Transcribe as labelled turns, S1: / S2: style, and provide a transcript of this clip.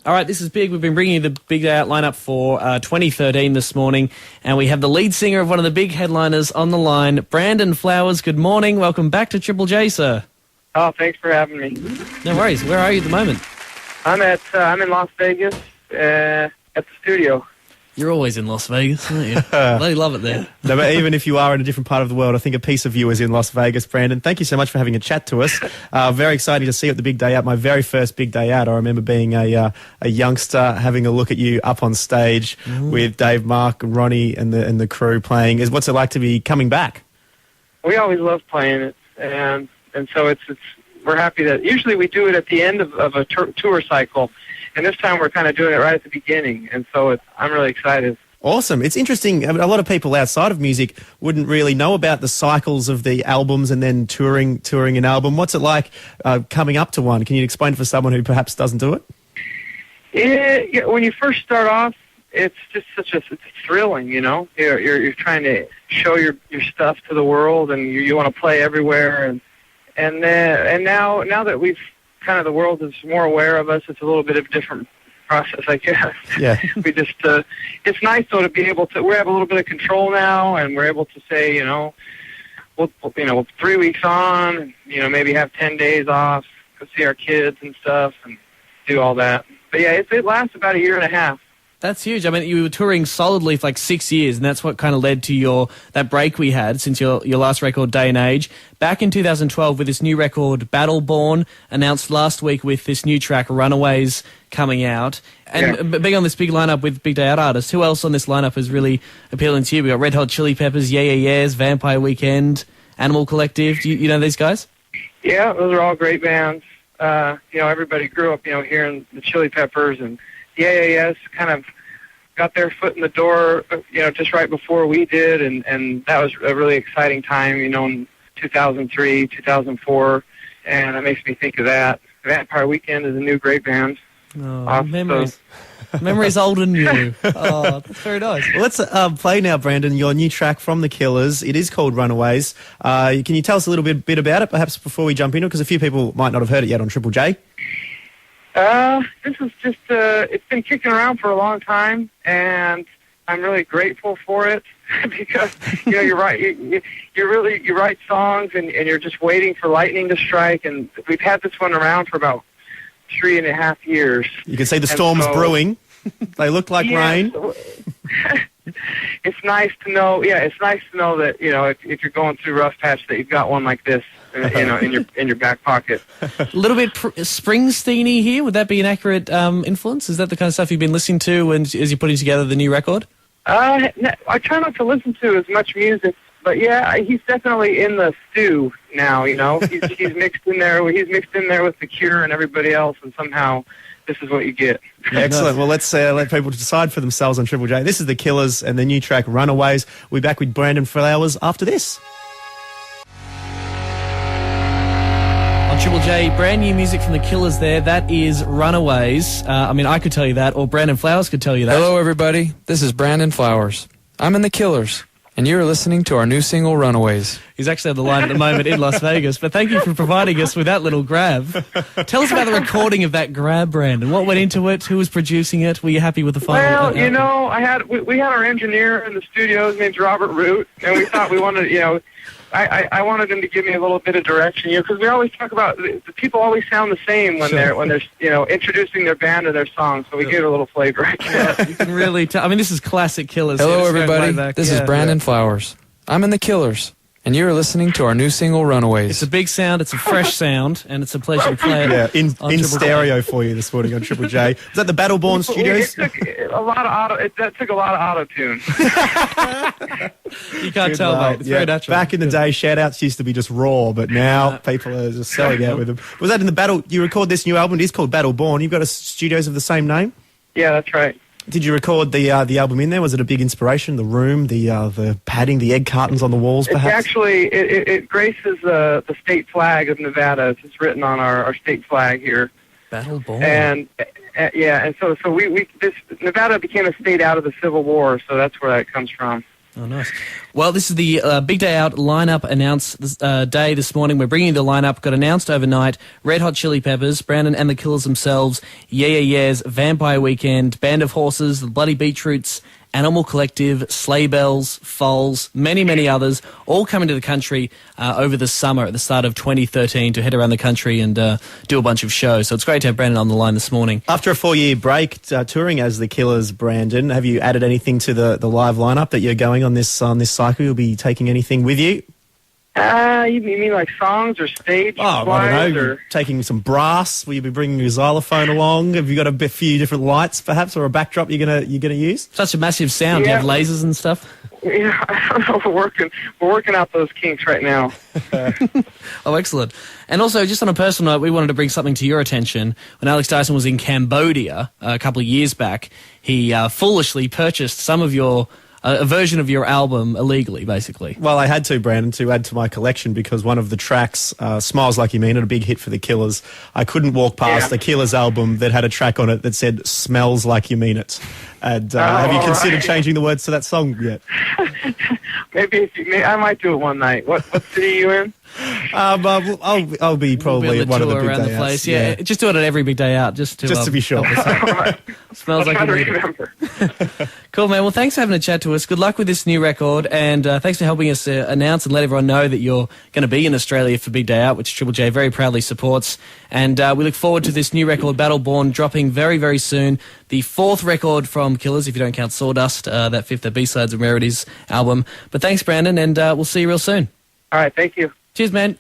S1: All right, this is big. We've been bringing you the Big Day Out lineup for 2013 this morning, and we have the lead singer of one of the big headliners on the line, Brandon Flowers. Good morning. Welcome back to Triple J, sir.
S2: Oh, thanks for having me.
S1: No worries. Where are you at the moment?
S2: I'm in Las Vegas at the studio.
S1: You're always in Las Vegas, aren't you? They love it there.
S3: No, but even if you are in a different part of the world, I think a piece of you is in Las Vegas, Brandon. Thank you so much for having a chat to us. Very exciting to see you at the Big Day Out. My very first Big Day Out, I remember being a youngster, having a look at you up on stage with Dave, Mark, Ronnie and the crew playing. What's it like to be coming back?
S2: We always love playing it, and so we're happy that usually we do it at the end of a tour cycle. And this time we're kind of doing it right at the beginning, and so I'm really excited. Awesome.
S3: It's interesting. I mean, a lot of people outside of music wouldn't really know about the cycles of the albums and then touring an album. What's it like coming up to one? Can you explain for someone who perhaps doesn't do it?
S2: Yeah, when you first start off, it's just it's thrilling, you know. You're trying to show your stuff to the world, and you want to play everywhere, and now that we've kind of the world is more aware of us, it's a little bit of a different process, I guess. Yeah. We just it's nice though to be able to. We have a little bit of control now, and we're able to say, we'll 3 weeks on, maybe have 10 days off, go see our kids and stuff, and do all that. But yeah, it lasts about a year and a half.
S1: That's huge. I mean, you were touring solidly for like 6 years, and that's what kind of led to that break we had since your last record, Day and Age. Back in 2012 with this new record, Battleborn, announced last week with this new track, Runaways, coming out. And being on this big lineup with Big Day Out artists, who else on this lineup is really appealing to you? We got Red Hot Chili Peppers, Yeah Yeah Yeahs, Vampire Weekend, Animal Collective. Do you know these guys?
S2: Yeah, those are all great bands. Everybody grew up, hearing the Chili Peppers, and Yeah, kind of got their foot in the door, just right before we did, and that was a really exciting time, in 2003, 2004, and that makes me think of that. Vampire Weekend is a new great band.
S1: Oh, memories. Memories old and new. Oh, that's very nice.
S3: Well, let's play now, Brandon, your new track from The Killers. It is called Runaways. Can you tell us a little bit about it, perhaps before we jump into it, because a few people might not have heard it yet on Triple J?
S2: This is just, it's been kicking around for a long time, and I'm really grateful for it because, you're right. You write songs and you're just waiting for lightning to strike, and we've had this one around for about 3.5 years.
S3: You can see the storm's brewing. They look like rain.
S2: It's nice to know. Yeah, it's nice to know that if you're going through rough patch, that you've got one like this, in your back pocket.
S1: A little bit Springsteen-y here. Would that be an accurate influence? Is that the kind of stuff you've been listening to as you're putting together the new record?
S2: I try not to listen to as much music, but yeah, he's definitely in the stew now. He's mixed in there. He's mixed in there with The Cure and everybody else, and somehow this is what you get.
S3: Excellent. Well, let's let people decide for themselves on Triple J. This is The Killers and the new track Runaways. We'll be back with Brandon Flowers after this.
S1: On Triple J, brand new music from The Killers there. That is Runaways. I could tell you that, or Brandon Flowers could tell you that.
S4: Hello, everybody. This is Brandon Flowers. I'm in The Killers, and you're listening to our new single, Runaways.
S1: He's actually on the line at the moment in Las Vegas, but thank you for providing us with that little grab. Tell us about the recording of that grab, Brandon. What went into it? Who was producing it? Were you happy with the final?
S2: Well, we had our engineer in the studio. His name's Robert Root, and we thought we wanted, I wanted him to give me a little bit of direction, because we always talk about the people always sound the same when they're introducing their band or their song. So we gave it a little flavor.
S1: You can really tell. This is classic Killers.
S4: Hello, everybody. This is Brandon Flowers. I'm in The Killers, and you're listening to our new single, Runaways.
S1: It's a big sound, it's a fresh sound, and it's a pleasure to play it.
S3: Yeah, in stereo for you this morning on Triple J. Is that the Battleborn Studios?
S2: That took a lot of auto-tune.
S1: You can't tell, mate. It's very natural.
S3: Back in the day, shout-outs used to be just raw, but now people are just selling out with them. Was that in the Battle? You record this new album, it is called Battleborn. You've got studios of the same name?
S2: Yeah, that's right.
S3: Did you record the album in there? Was it a big inspiration? The room, the padding, the egg cartons on the walls, perhaps?
S2: It graces the state flag of Nevada. It's written on our state flag here.
S1: Battleborn.
S2: And and so Nevada became a state out of the Civil War, so that's where that comes from.
S1: Oh, nice. Well, this is the Big Day Out lineup announced day this morning. We're bringing you the lineup. Got announced overnight. Red Hot Chili Peppers, Brandon and the Killers themselves, Yeah Yeah Yeahs, Vampire Weekend, Band of Horses, the Bloody Beetroots, Animal Collective, Sleigh Bells, Foals, many, many others, all coming to the country over the summer at the start of 2013 to head around the country and do a bunch of shows. So it's great to have Brandon on the line this morning.
S3: After a 4-year break touring as the Killers, Brandon, have you added anything to the live lineup that you're going on this cycle? You'll be taking anything with you?
S2: You mean like songs or stage?
S3: Oh, I don't know.
S2: Or...
S3: Taking some brass? Will you be bringing your xylophone along? Have you got a few different lights, perhaps, or a backdrop you're gonna use?
S1: Such a massive sound.
S2: Yeah.
S1: Do you have lasers and stuff?
S2: Yeah, I don't know. We're working out those kinks right now.
S1: Oh, excellent. And also, just on a personal note, we wanted to bring something to your attention. When Alex Dyson was in Cambodia a couple of years back, he foolishly purchased some of your a version of your album illegally, basically.
S3: Well, I had to, Brandon, to add to my collection because one of the tracks, Smiles Like You Mean It, a big hit for the Killers. I couldn't walk past the Killers album that had a track on it that said Smells Like You Mean It. And have you considered changing the words to that song yet?
S2: Maybe I might do it one night. What city are you in?
S3: I'll be probably
S1: We'll
S3: one of the
S1: tour
S3: big
S1: around
S3: day
S1: the place.
S3: outs.
S1: Yeah, just do it at every Big Day Out, just to
S3: be sure.
S1: Smells
S2: I'll
S1: like
S2: try to
S1: you mean it.
S2: remember.
S1: Cool, man. Well, thanks for having a chat to us. Good luck with this new record, and thanks for helping us announce and let everyone know that you're going to be in Australia for Big Day Out, which Triple J very proudly supports. And we look forward to this new record, Battleborn, dropping very, very soon. The 4th record from Killers, if you don't count Sawdust, that 5th, the B-Sides and Rarities album. But thanks, Brandon, and we'll see you real soon.
S2: All right, thank you.
S1: Cheers, man.